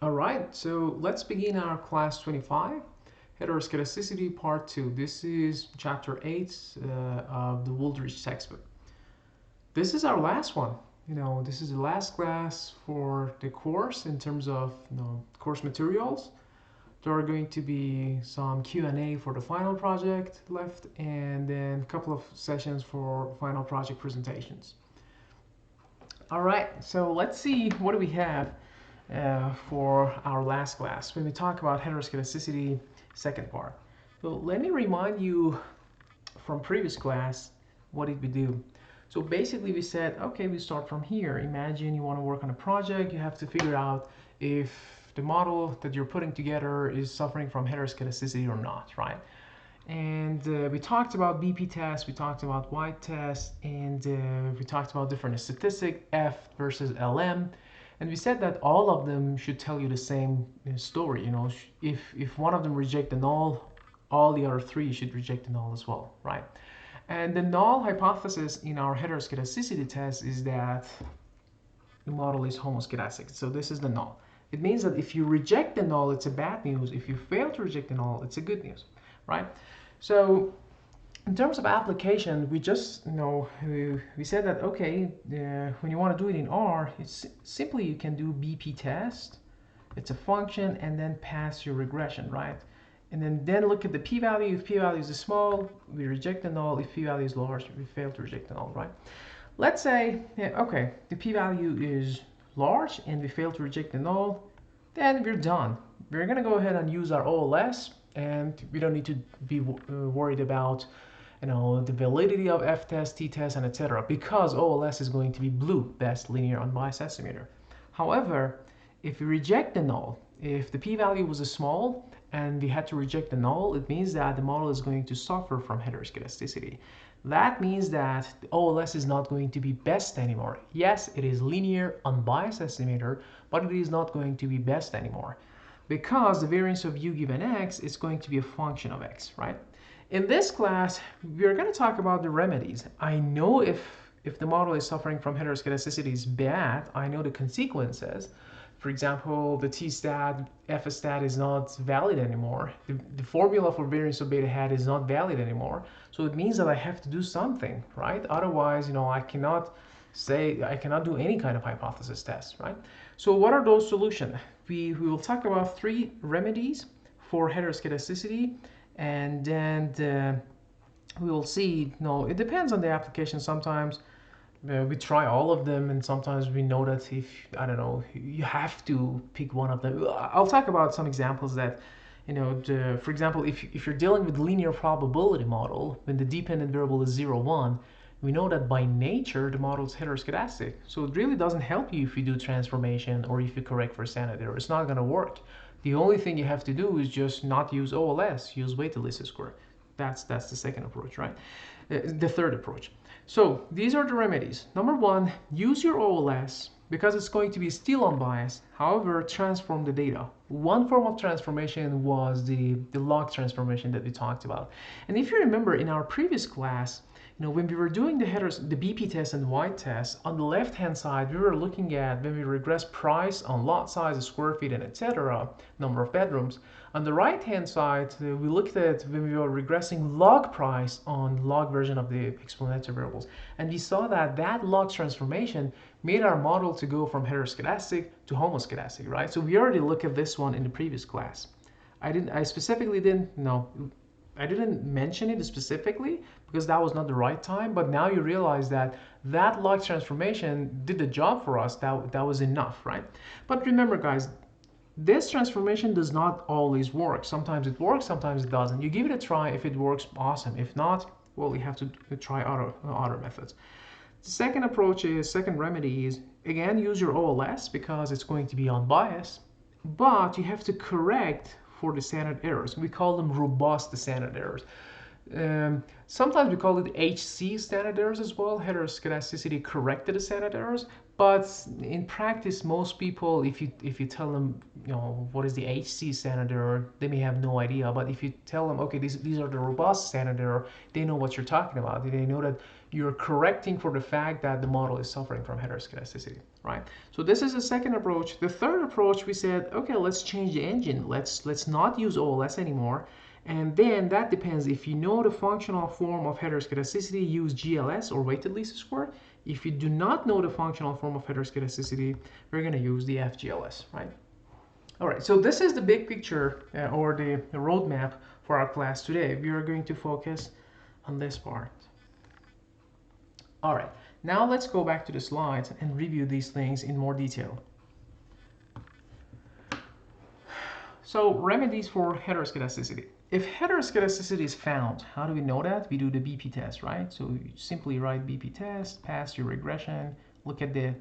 All right, so let's begin our class 25, Heteroskedasticity Part 2. This is chapter 8 of the Woolridge textbook. This is our last one. This is the last class for the course in terms of course materials. There are going to be some Q&A for the final project left, and then a couple of sessions for final project presentations. All right, so let's see what do we have for our last class when we talk about heteroskedasticity second part. So let me remind you from previous class, what did we do? So basically we said, okay, we start from here. Imagine you want to work on a project. You have to figure out if the model that you're putting together is suffering from heteroskedasticity or not, right? And we talked about BP tests, we talked about Y tests, and we talked about different statistics, F versus LM. And we said that all of them should tell you the same story. If one of them reject the null, all the other three should reject the null as well, right? And the null hypothesis in our heteroskedasticity test is that the model is homoskedastic. So this is the null. It means that if you reject the null, it's a bad news. If you fail to reject the null, it's a good news, right? So in terms of application, we just we said that okay, when you want to do it in R, it's simply you can do BP test. It's a function and then pass your regression, right? And then look at the p-value. If p-value is small, we reject the null. If p-value is large, we fail to reject the null, right? Let's say, okay, the p-value is large and we fail to reject the null, then we're done. We're gonna go ahead and use our OLS, and we don't need to be worried about the validity of f-test, t-test, and etc. because OLS is going to be blue, best linear unbiased estimator. However, if we reject the null, if the p-value was small and we had to reject the null, it means that the model is going to suffer from heteroskedasticity. That means that the OLS is not going to be best anymore. Yes, it is linear unbiased estimator, but it is not going to be best anymore because the variance of u given x is going to be a function of x, right? In this class, we're going to talk about the remedies. I know if the model is suffering from heteroskedasticity is bad, I know the consequences. For example, the t-stat, f-stat is not valid anymore. The formula for variance of beta hat is not valid anymore. So it means that I have to do something, right? Otherwise, I cannot do any kind of hypothesis test, right? So what are those solutions? We will talk about 3 remedies for heteroskedasticity, and then we will see, it depends on the application. Sometimes we try all of them, and sometimes we know that if, I don't know, you have to pick one of them. I'll talk about some examples that, for example, if you're dealing with linear probability model, when the dependent variable is 0, 1, we know that by nature the model is heteroskedastic. So it really doesn't help you if you do transformation or if you correct for standard error. It's not going to work. The only thing you have to do is just not use OLS, use weighted least square. That's the second approach, right? The third approach. So these are the remedies. Number 1, use your OLS because it's going to be still unbiased. However, transform the data. One form of transformation was the log transformation that we talked about. And if you remember in our previous class, when we were doing the BP test and Y test, on the left-hand side, we were looking at when we regress price on lot size, square feet, and etc., number of bedrooms. On the right-hand side, we looked at when we were regressing log price on log version of the exponential variables. And we saw that log transformation made our model to go from heteroskedastic to homoskedastic, right? So we already looked at this one in the previous class. I specifically didn't mention it specifically because that was not the right time, but now you realize that log transformation did the job for us. That was enough, right? But remember, guys, this transformation does not always work. Sometimes it works, sometimes it doesn't. You give it a try. If it works, awesome. If not, well, you have to try other methods. The second remedy is, again, use your OLS because it's going to be unbiased, but you have to correct for the standard errors. We call them robust standard errors. Sometimes we call it HC standard errors as well, heteroskedasticity-corrected standard errors. But in practice, most people, if you tell them, what is the HC standard error, they may have no idea. But if you tell them, okay, these are the robust standard error, they know what you're talking about. They know that you're correcting for the fact that the model is suffering from heteroskedasticity, right? So this is the second approach. The third approach, we said, okay, let's change the engine. Let's not use OLS anymore. And then that depends. If you know the functional form of heteroskedasticity, use GLS or weighted least square. If you do not know the functional form of heteroskedasticity, we're going to use the FGLS, right? All right, so this is the big picture or the roadmap for our class today. We are going to focus on this part. All right, now let's go back to the slides and review these things in more detail. So remedies for heteroskedasticity. If heteroskedasticity is found, how do we know that? We do the BP test, right? So you simply write BP test, pass your regression, look at the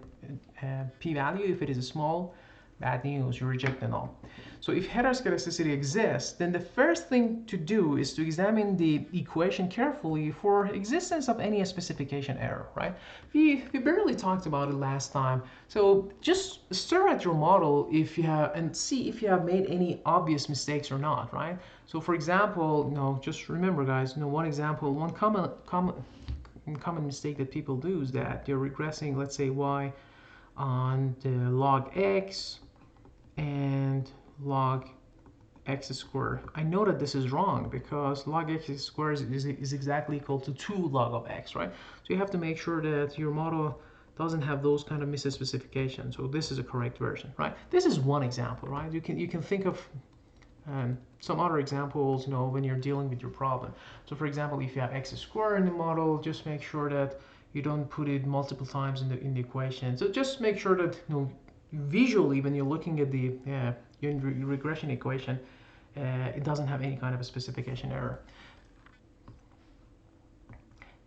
p-value. If it is small, bad news, you reject the null. So if heteroskedasticity exists, then the first thing to do is to examine the equation carefully for existence of any specification error, right? We barely talked about it last time. So just stare at your model if you have and see if you have made any obvious mistakes or not, right? So for example, just remember guys, one example, one common mistake that people do is that they're regressing, let's say y on the log x and log x squared. I know that this is wrong because log x squared is exactly equal to 2 log of x, right? So you have to make sure that your model doesn't have those kind of misspecifications. So this is a correct version, right? This is one example, right? You can think of some other examples, when you're dealing with your problem. So for example, if you have x squared in the model, just make sure that you don't put it multiple times in the equation. So just make sure that visually when you're looking at the regression equation, it doesn't have any kind of a specification error.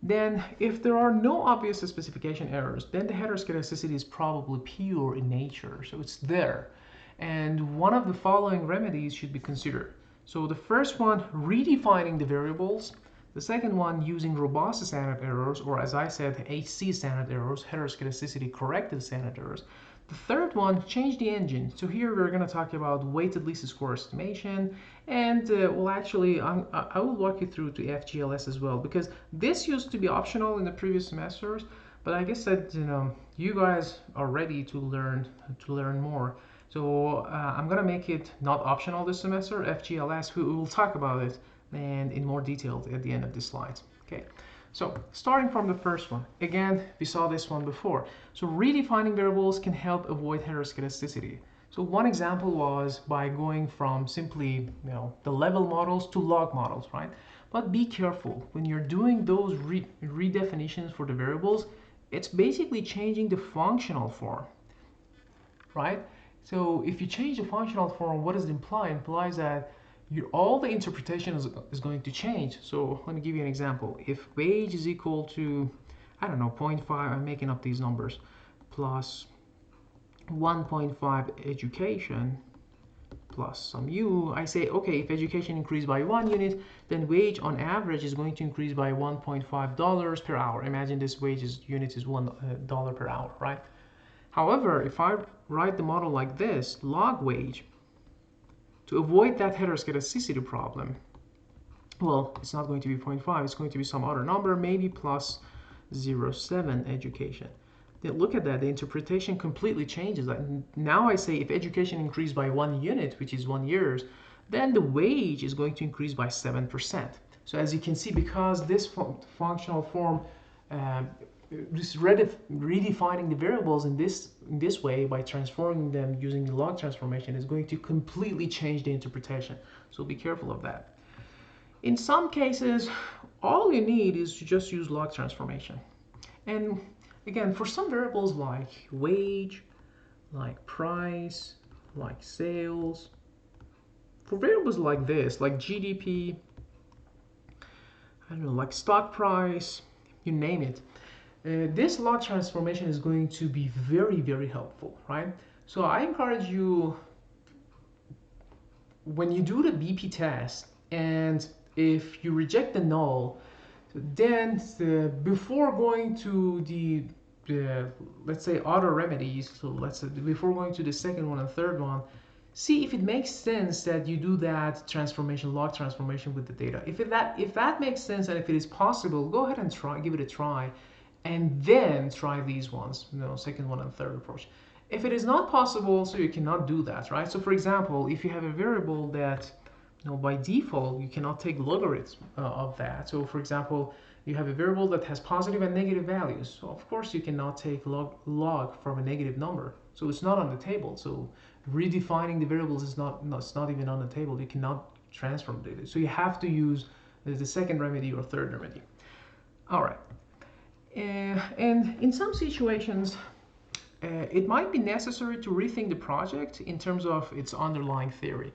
Then if there are no obvious specification errors, then the heteroskedasticity is probably pure in nature, so it's there. And one of the following remedies should be considered. So the first one, redefining the variables. The second one, using robust standard errors, or as I said, HC standard errors, heteroskedasticity-corrected standard errors. The third one, change the engine. So here we're going to talk about weighted least square estimation, and well, actually, I will walk you through to FGLS as well, because this used to be optional in the previous semesters, but I guess that you guys are ready to learn more. So I'm gonna make it not optional this semester, FGLS. We will talk about it and in more detail at the end of the slides. Okay. So starting from the first one, again, we saw this one before. So redefining variables can help avoid heteroskedasticity. So one example was by going from simply the level models to log models, right? But be careful when you're doing those redefinitions for the variables. It's basically changing the functional form, right? So if you change the functional form, what does it imply? It implies that all the interpretation is going to change. So let me give you an example. If wage is equal to, I don't know, 0.5, I'm making up these numbers, plus 1.5 education plus some u, I say, okay, if education increased by 1 unit, then wage on average is going to increase by $1.5 per hour. Imagine this unit is $1 per hour, right? However, if I write the model like this, log wage, to avoid that heteroskedasticity problem, well, it's not going to be 0.5, it's going to be some other number, maybe plus 0.7 education. Then look at that, the interpretation completely changes. Now I say if education increased by 1 unit, which is 1 year, then the wage is going to increase by 7%. So as you can see, because this functional form, just redefining the variables in this way by transforming them using the log transformation is going to completely change the interpretation. So be careful of that. In some cases, all you need is to just use log transformation. And again, for some variables like wage, like price, like sales, for variables like this, like GDP, I don't know, like stock price, you name it, this log transformation is going to be very, very helpful, right? So I encourage you, when you do the BP test, and if you reject the null, then before going to the let's say other remedies, so let's say before going to the second one and third one, see if it makes sense that you do that transformation, log transformation with the data. If that makes sense and if it is possible, go ahead and try, give it a try, and then try these ones, second one and third approach. If it is not possible, so you cannot do that, right? So for example, if you have a variable that by default you cannot take logarithms of that. So for example, you have a variable that has positive and negative values. So of course you cannot take log from a negative number. So it's not on the table. So redefining the variables is it's not even on the table. You cannot transform data. So you have to use the second remedy or third remedy. All right. And in some situations, it might be necessary to rethink the project in terms of its underlying theory.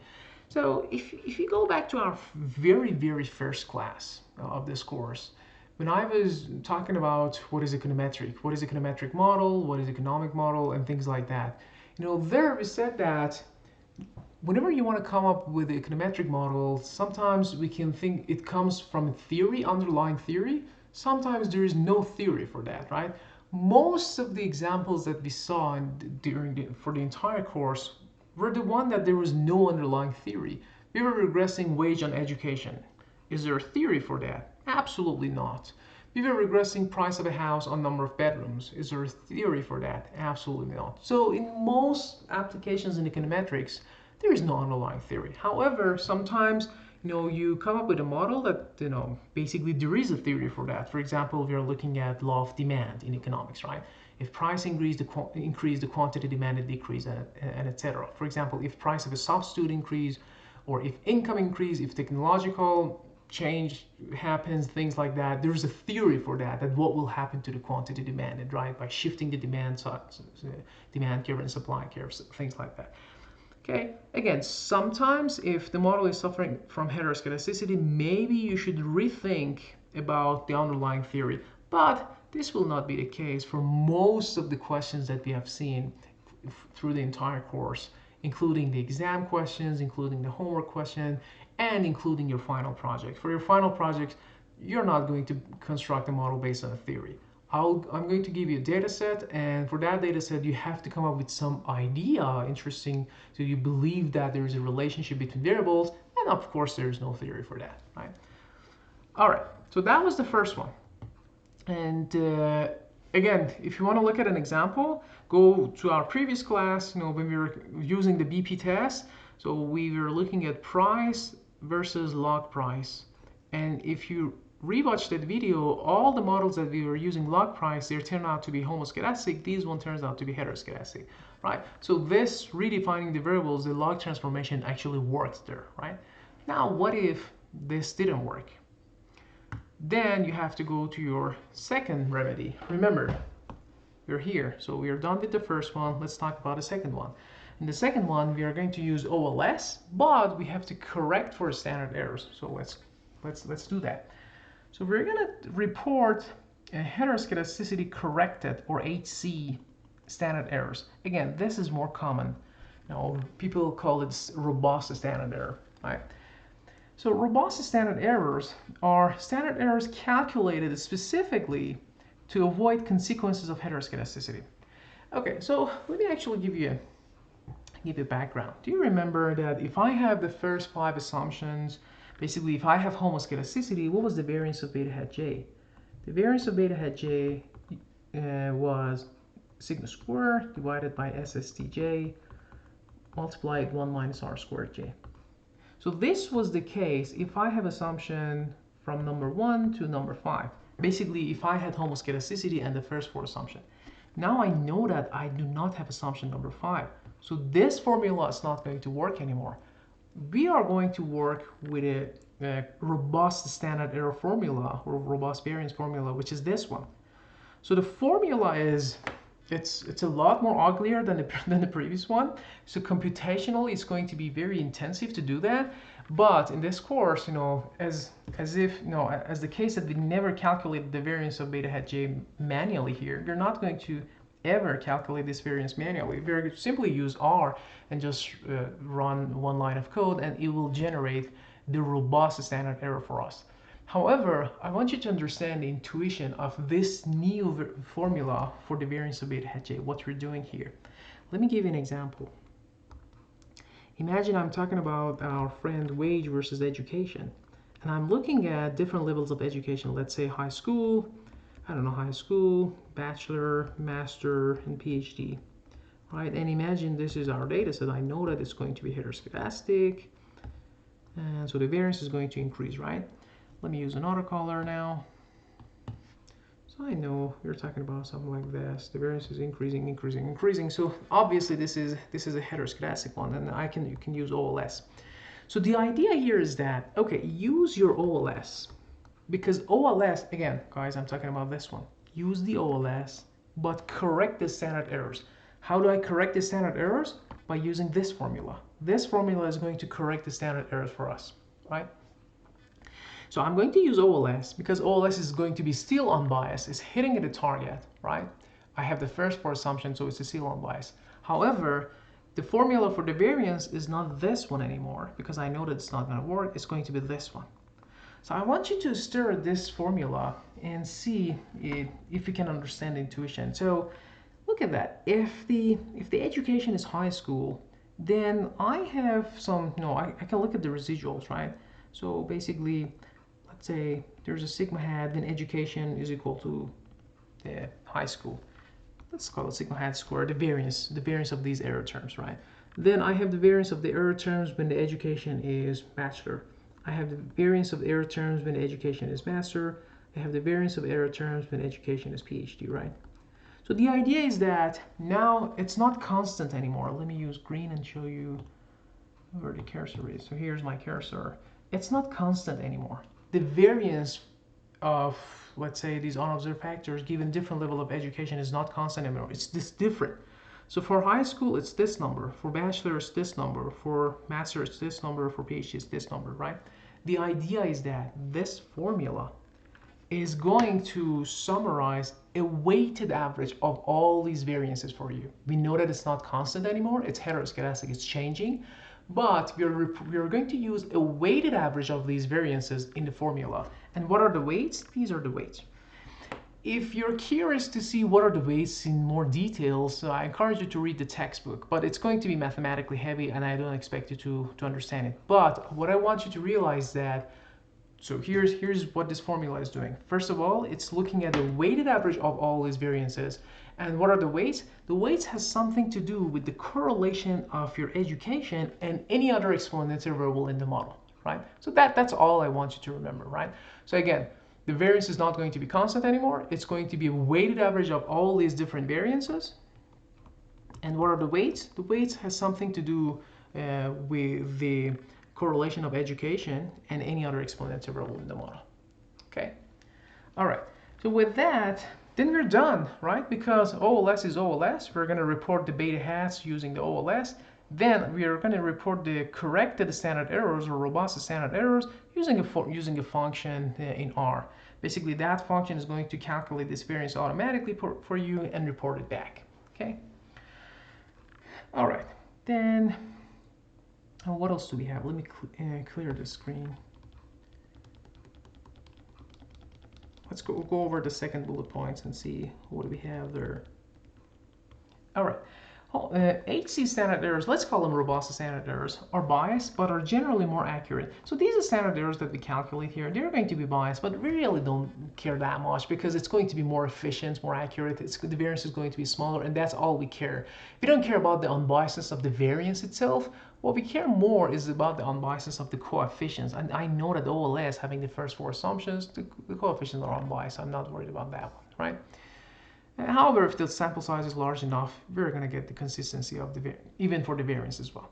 So if you go back to our very first class of this course, when I was talking about what is econometric model, what is economic model, and things like that, there we said that whenever you want to come up with the econometric model, sometimes we can think it comes from a theory, underlying theory. Sometimes there is no theory for that, right? Most of the examples that we saw for the entire course were the one that there was no underlying theory. We were regressing wage on education. Is there a theory for that? Absolutely not. We were regressing price of a house on number of bedrooms. Is there a theory for that? Absolutely not. So in most applications in econometrics, there is no underlying theory. However, sometimes you come up with a model that basically there is a theory for that. For example, we are looking at law of demand in economics, right? If price increase, the quantity demanded decrease, and etc. For example, if price of a substitute increase, or if income increase, if technological change happens, things like that, there's a theory for that what will happen to the quantity demanded, right? By shifting the demand curve and supply curves, things like that. Okay, again, sometimes if the model is suffering from heteroskedasticity, maybe you should rethink about the underlying theory. But this will not be the case for most of the questions that we have seen through the entire course, including the exam questions, including the homework question, and including your final project. For your final project, you're not going to construct a model based on a theory. I'm going to give you a data set, and for that data set, you have to come up with some idea interesting, so you believe that there is a relationship between variables, and of course, there is no theory for that, right? All right, so that was the first one. And again, if you want to look at an example, go to our previous class, when we were using the BP test. So we were looking at price versus log price. And if you rewatch that video, all the models that we were using log price, they turn out to be homoskedastic. These one turns out to be heteroskedastic, right? So this redefining the variables, the log transformation actually works there, right? Now, what if this didn't work? Then you have to go to your second remedy. Remember, we're here, so we are done with the first one. Let's talk about the second one. In the second one, we are going to use OLS, but we have to correct for standard errors. So let's do that. So we're going to report a Heteroskedasticity-Corrected, or HC, standard errors. Again, this is more common. People call it robust standard error, right? So robust standard errors are standard errors calculated specifically to avoid consequences of heteroskedasticity. Okay, so let me actually give you a background. Do you remember that if I have the first 5 assumptions, basically if I have homoskedasticity, what was the variance of beta hat j? The variance of beta hat j was sigma squared divided by SSTJ multiplied 1 minus r squared j. So this was the case if I have assumption from number 1 to number 5. Basically, if I had homoskedasticity and the first 4 assumptions. Now I know that I do not have assumption number 5. So this formula is not going to work anymore. We are going to work with a robust standard error formula, or robust variance formula, which is this one. So the formula is, it's a lot more uglier than the previous one. So computationally, it's going to be very intensive to do that. But in this course, as the case that we never calculated the variance of beta hat j manually here, you're not going to ever calculate this variance manually. We're going to simply use R and just run one line of code, and it will generate the robust standard error for us. However, I want you to understand the intuition of this new formula for the variance of beta hat j, what we're doing here. Let me give you an example. Imagine I'm talking about our friend wage versus education, and I'm looking at different levels of education. Let's say high school, I don't know, high school, bachelor, master, and PhD, right? And imagine this is our data set. I know that it's going to be heteroskedastic, and so the variance is going to increase, right? Let me use another color now. So I know you're talking about something like this. The variance is increasing, increasing, increasing. So obviously this is a heteroskedastic one, and you can use OLS. So the idea here is that, okay, use your OLS, because OLS, again, guys, I'm talking about this one. Use the OLS, but correct the standard errors. How do I correct the standard errors? By using this formula. This formula is going to correct the standard errors for us, right? So I'm going to use OLS because OLS is going to be still unbiased. It's hitting at the target, right? I have the first four assumptions, so it's still unbiased. However, the formula for the variance is not this one anymore because I know that it's not going to work. It's going to be this one. So I want you to stir this formula and see if you can understand intuition. So look at that. If the education is high school, then I have some, I can look at the residuals, right? So basically, let's say there's a sigma hat, then education is equal to the high school. Let's call it sigma hat squared, the variance of these error terms, right? Then I have the variance of the error terms when the education is bachelor. I have the variance of error terms when the education is master. I have the variance of error terms when education is PhD, right? So the idea is that now it's not constant anymore. Let me use green and show you where the cursor is. So here's my cursor. It's not constant anymore. The variance of, let's say, these unobserved factors given different level of education is not constant anymore. It's this different. So for high school, it's this number. For bachelor, it's this number. For master, it's this number. For PhD, it's this number, right? The idea is that this formula is going to summarize a weighted average of all these variances for you. We know that it's not constant anymore. It's heteroskedastic. It's changing. But we're going to use a weighted average of these variances in the formula. And what are the weights? These are the weights. If you're curious to see what are the weights in more details, I encourage you to read the textbook, but it's going to be mathematically heavy and I don't expect you to understand it. But what I want you to realize that, so here's what this formula is doing. First of all, it's looking at the weighted average of all these variances. And what are the weights? The weights has something to do with the correlation of your education and any other exponential variable in the model, right? So that's all I want you to remember, right? So again, the variance is not going to be constant anymore. It's going to be a weighted average of all these different variances. And what are the weights? The weights has something to do with the correlation of education and any other exponential variable in the model. Okay. All right. So with that, then we're done, right? Because OLS is OLS. We're going to report the beta hats using the OLS. Then we are going to report the corrected standard errors or robust standard errors using a function in R. Basically, that function is going to calculate this variance automatically for you and report it back. Okay. All right. Then what else do we have? Let me clear the screen. Let's go over the second bullet points and see what we have there. All right. HC standard errors, let's call them robust standard errors, are biased but are generally more accurate. So these are standard errors that we calculate here. They're going to be biased, but we really don't care that much because it's going to be more efficient, more accurate. The variance is going to be smaller, and that's all we care. We don't care about the unbiasedness of the variance itself. What we care more is about the unbiasedness of the coefficients. And I know that OLS, having the first four assumptions, the coefficients are unbiased. I'm not worried about that one, right? However, if the sample size is large enough, we're going to get the consistency of the even for the variance as well.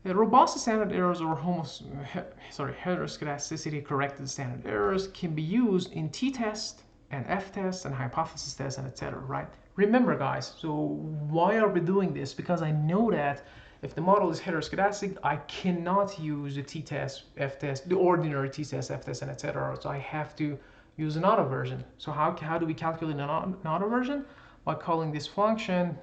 Robust standard errors or heteroskedasticity-corrected standard errors can be used in t-test and f-test and hypothesis test and etc. Right? Remember, guys. So why are we doing this? Because I know that if the model is heteroskedastic, I cannot use the t-test, f-test, the ordinary t-test, f-test, and etc. So I have to use another version. So how do we calculate another version? By calling this function,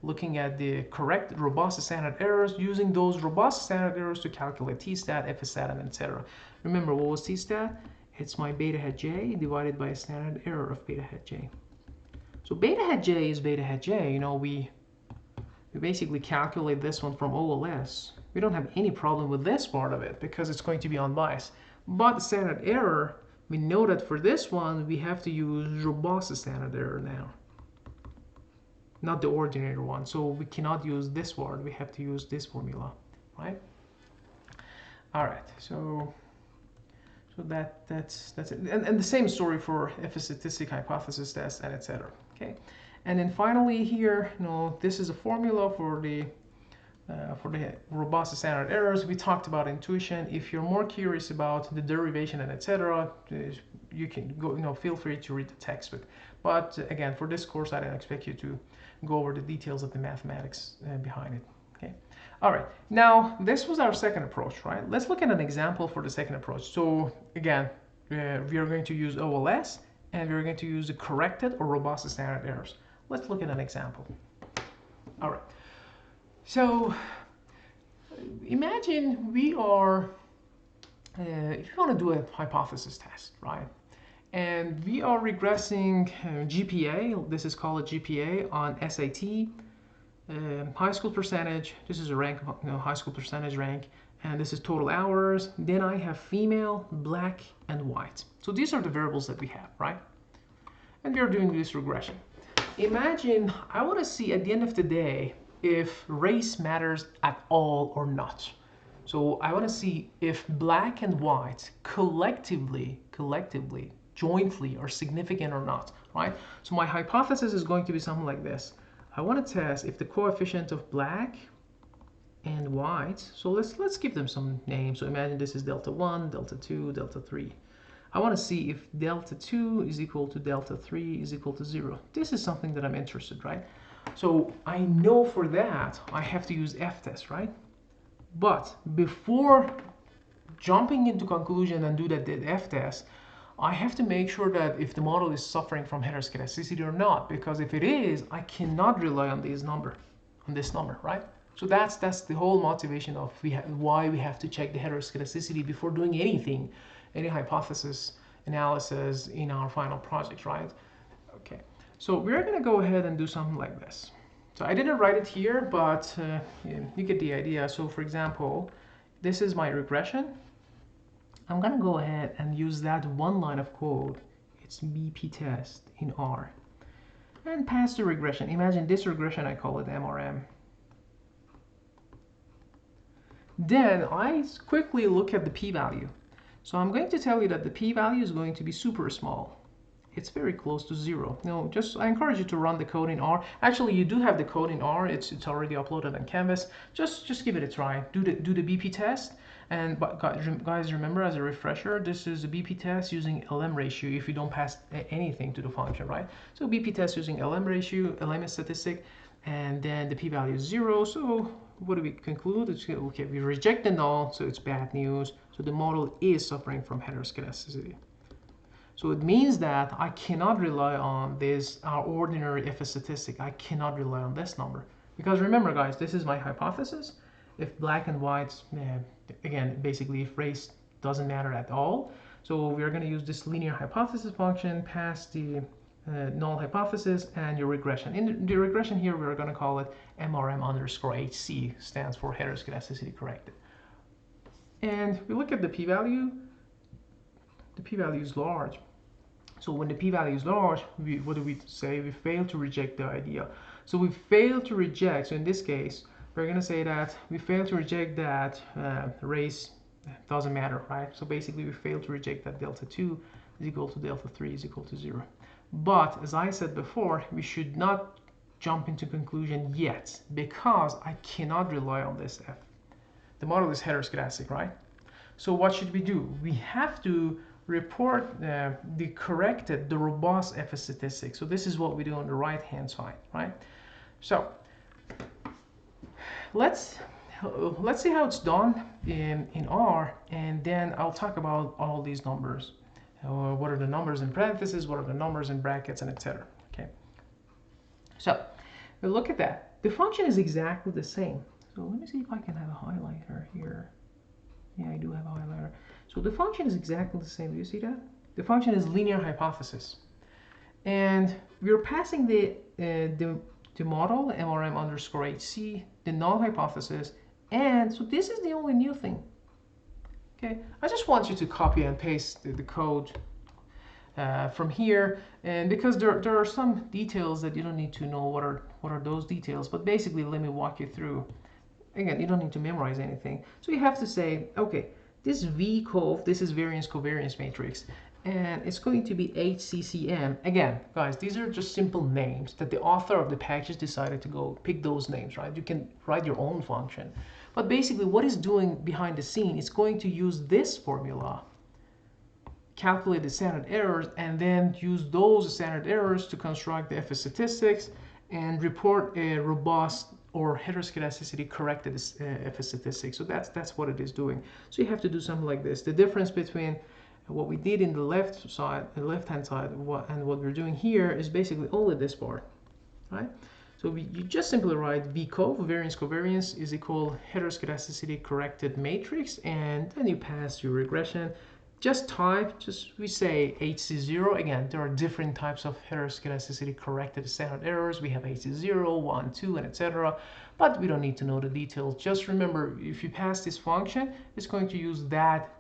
looking at the correct robust standard errors, using those robust standard errors to calculate t-stat, f-stat, and etc. Remember, what was t-stat? It's my beta hat j divided by a standard error of beta hat j. So beta hat j is beta hat j. You know, we basically calculate this one from OLS. we don't have any problem with this part of it because it's going to be unbiased. But the standard error, we know that for this one, we have to use robust standard error now, not the ordinary one. So we cannot use this word, we have to use this formula, right? All right, so that's it. And the same story for if a statistic hypothesis test and etc. Okay, and then finally here, this is a formula for the robust standard errors. We talked about intuition. If you're more curious about the derivation and etc., you can go, feel free to read the textbook. But again, for this course, I don't expect you to go over the details of the mathematics behind it. Okay. All right. Now, this was our second approach, right? Let's look at an example for the second approach. So again, we are going to use OLS, and we're going to use the corrected or robust standard errors. Let's look at an example. All right. So imagine we are, if you want to do a hypothesis test, right? And we are regressing GPA, this is called a GPA on SAT, high school percentage, this is a rank, high school percentage rank, and this is total hours. Then I have female, black, and white. So these are the variables that we have, right? And we are doing this regression. Imagine I want to see at the end of the day if race matters at all or not. So I want to see if black and white collectively, jointly are significant or not, right? So my hypothesis is going to be something like this. I want to test if the coefficient of black and white, so let's give them some names. So imagine this is delta 1, delta 2, delta 3. I want to see if delta 2 is equal to delta 3 is equal to 0. This is something that I'm interested, right? So I know for that I have to use F-test, right? But before jumping into conclusion and do that F-test, I have to make sure that if the model is suffering from heteroskedasticity or not, because if it is, I cannot rely on this number, right? So that's the whole motivation of why we have to check the heteroskedasticity before doing anything, any hypothesis analysis in our final project, right? Okay, so we're going to go ahead and do something like this. So I didn't write it here, but you get the idea. So for example, this is my regression. I'm going to go ahead and use that one line of code. It's BP test in R. And pass the regression. Imagine this regression, I call it MRM. Then I quickly look at the p-value. So I'm going to tell you that the p-value is going to be super small. It's very close to 0. I encourage you to run the code in R. Actually, you do have the code in R. It's already uploaded on Canvas. Just give it a try. Do the BP test. And guys, remember, as a refresher, this is a BP test using LM ratio if you don't pass anything to the function, right? So BP test using LM ratio, LM is statistic, and then the p-value is 0. So what do we conclude? It's okay, we reject the null, so it's bad news. So the model is suffering from heteroskedasticity. So it means that I cannot rely on this, our ordinary FS statistic. I cannot rely on this number. Because remember, guys, this is my hypothesis. If black and white, again, basically if race doesn't matter at all. So we're going to use this linear hypothesis function, pass the null hypothesis and your regression. In the regression here, we're going to call it MRM_HC, stands for Heteroskedasticity-Corrected. And we look at the p-value. The p-value is large. So when the p-value is large, what do we say? We fail to reject the idea. So we fail to reject, so in this case, we're going to say that we fail to reject that race doesn't matter, right? So basically we fail to reject that delta 2 is equal to delta 3 is equal to 0. But as I said before, we should not jump into conclusion yet because I cannot rely on this F. The model is heteroskedastic, right? So what should we do? We have to report the corrected, the robust FS statistic. So this is what we do on the right-hand side, right? So let's see how it's done in R, and then I'll talk about all these numbers. What are the numbers in parentheses? What are the numbers in brackets, and etc. Okay. So we look at that. The function is exactly the same. So let me see if I can have a highlighter here. Yeah, I do have a highlighter. So the function is exactly the same. Do you see that? The function is linear hypothesis. And we're passing the model, MRM_HC, the null hypothesis, And so this is the only new thing. Okay, I just want you to copy and paste the code from here, and because there are some details that you don't need to know what are those details, but basically let me walk you through. Again, you don't need to memorize anything. So you have to say, okay, this VCOV, this is variance covariance matrix, and it's going to be HCCM. Again, guys, these are just simple names that the author of the package decided to go pick those names, right? You can write your own function. But basically what it's doing behind the scene is going to use this formula, calculate the standard errors, and then use those standard errors to construct the FS and report a robust or heteroskedasticity corrected FS statistic. So that's what it is doing. So you have to do something like this. The difference between what we did in the left side, the left-hand side, and what we're doing here is basically only this part, right? So you just simply write VCOV, variance covariance, is equal heteroskedasticity-corrected matrix, and then you pass your regression. Just type, we say HC0. Again, there are different types of heteroskedasticity corrected standard errors. We have HC0, 1, 2, and etc. But we don't need to know the details. Just remember, if you pass this function, it's going to use that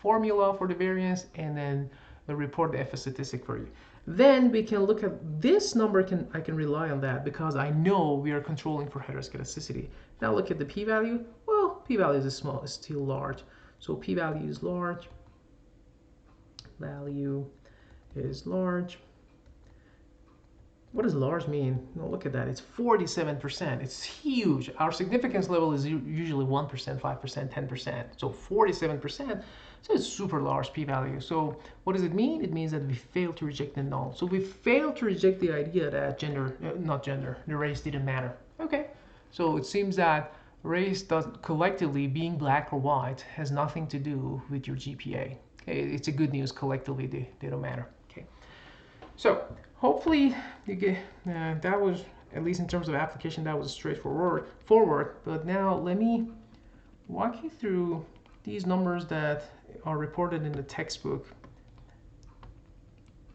formula for the variance and then report the FS statistic for you. Then we can look at this number. I can rely on that because I know we are controlling for heteroskedasticity. Now look at the p-value. Well, p-value is small, it's still large. So p-value is large, value is large. What does large mean? No, look at that, it's 47%, it's huge. Our significance level is usually 1%, 5%, 10%, so 47%, so it's super large p-value. So what does it mean? It means that we failed to reject the null. So we failed to reject the idea that the race didn't matter. Okay, so it seems that race does collectively, being black or white, has nothing to do with your GPA. Okay, it's a good news, collectively they don't matter. Okay, so hopefully you get that was, at least in terms of application, that was straightforward. But now let me walk you through these numbers that are reported in the textbook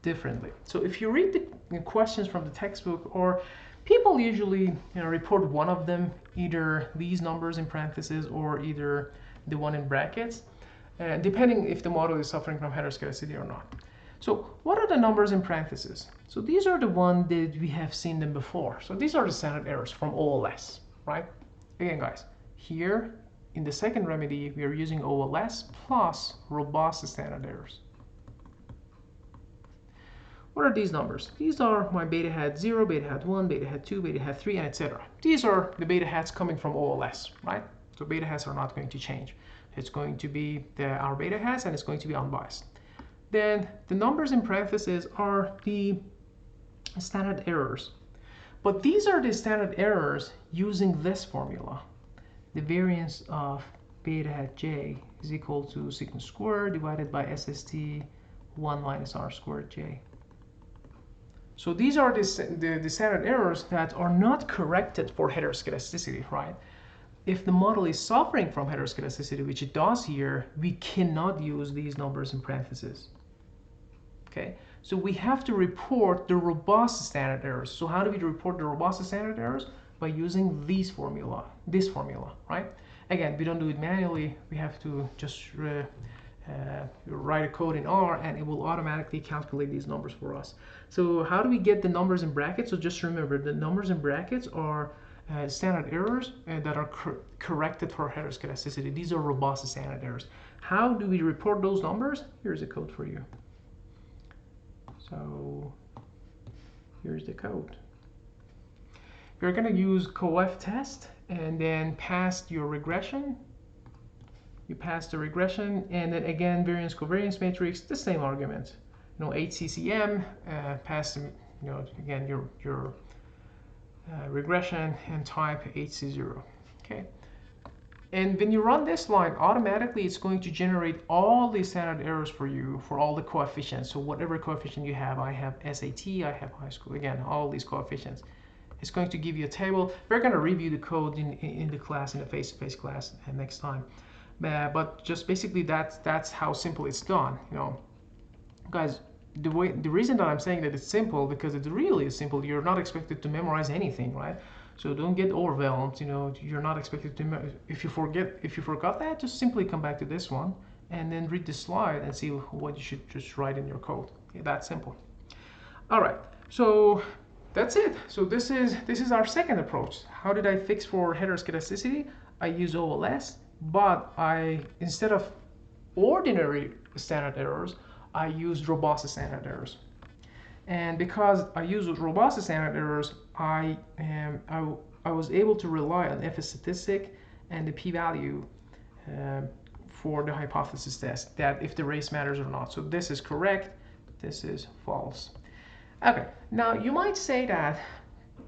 differently. So if you read the questions from the textbook, or people usually report one of them, either these numbers in parentheses or either the one in brackets, depending if the model is suffering from heteroskedasticity or not. So what are the numbers in parentheses? So these are the ones that we have seen them before. So these are the standard errors from OLS, right? Again, guys, here in the second remedy, we are using OLS plus robust standard errors. What are these numbers? These are my beta hat 0, beta hat 1, beta hat 2, beta hat 3, and etc. These are the beta hats coming from OLS, right? So beta hats are not going to change. It's going to be our beta hats, and it's going to be unbiased. Then the numbers in parentheses are the standard errors. But these are the standard errors using this formula. The variance of beta hat j is equal to sigma squared divided by SST 1 minus r squared j. So these are the standard errors that are not corrected for heteroskedasticity, right? If the model is suffering from heteroskedasticity, which it does here, we cannot use these numbers in parentheses. Okay, so we have to report the robust standard errors. So how do we report the robust standard errors? By using this formula, right? Again, we don't do it manually. We have to just write a code in R, and it will automatically calculate these numbers for us. So how do we get the numbers in brackets? So just remember, the numbers in brackets are standard errors that are corrected for heteroskedasticity. These are robust standard errors. How do we report those numbers? Here's a code for you. So here's the code. You're going to use coef test and then pass your regression. You pass the regression, and then again variance covariance matrix, the same argument. HCCM, pass again your regression and type HC0. Okay. And when you run this line, automatically it's going to generate all the standard errors for you for all the coefficients. So whatever coefficient you have, I have SAT, I have high school, again, all these coefficients. It's going to give you a table. We're going to review the code in the class, in the face-to-face class next time. But just basically that's how simple it's done. Guys, the reason that I'm saying that it's simple, because it really is simple. You're not expected to memorize anything, right? So don't get overwhelmed. You're not expected to. If you forgot that, just simply come back to this one and then read the slide and see what you should just write in your code. Okay, that's simple. All right. So that's it. So this is our second approach. How did I fix for heteroskedasticity? I use OLS, but instead of ordinary standard errors, I used robust standard errors. And because I used robust standard errors, I was able to rely on F statistic and the p-value for the hypothesis test, that if the race matters or not. So this is correct, this is false. Okay, now you might say that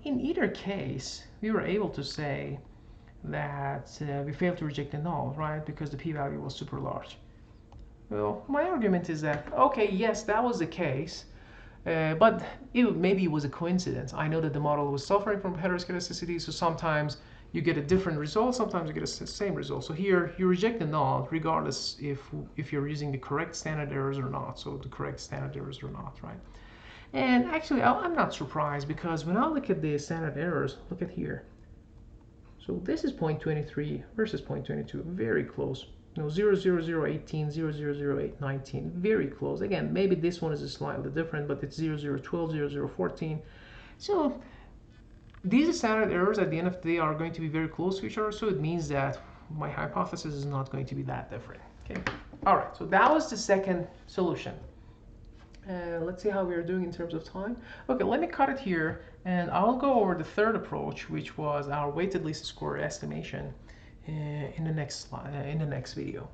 in either case, we were able to say that we failed to reject the null, right? Because the p-value was super large. Well, my argument is that, okay, yes, that was the case, but maybe it was a coincidence. I know that the model was suffering from heteroskedasticity, so sometimes you get a different result, sometimes you get a same result. So here, you reject the null regardless if you're using the correct standard errors or not, so the correct standard errors or not, right? And actually, I'm not surprised, because when I look at the standard errors, look at here. So this is 0.23 versus 0.22, very close. 00018, 00019, very close. Again, maybe this one is slightly different, but it's 0012, 0014. So these standard errors at the end of the day are going to be very close to each other, so it means that my hypothesis is not going to be that different. Okay. All right, so that was the second solution. Let's see how we are doing in terms of time. Okay, let me cut it here, and I'll go over the third approach, which was our weighted least square estimation in the next video.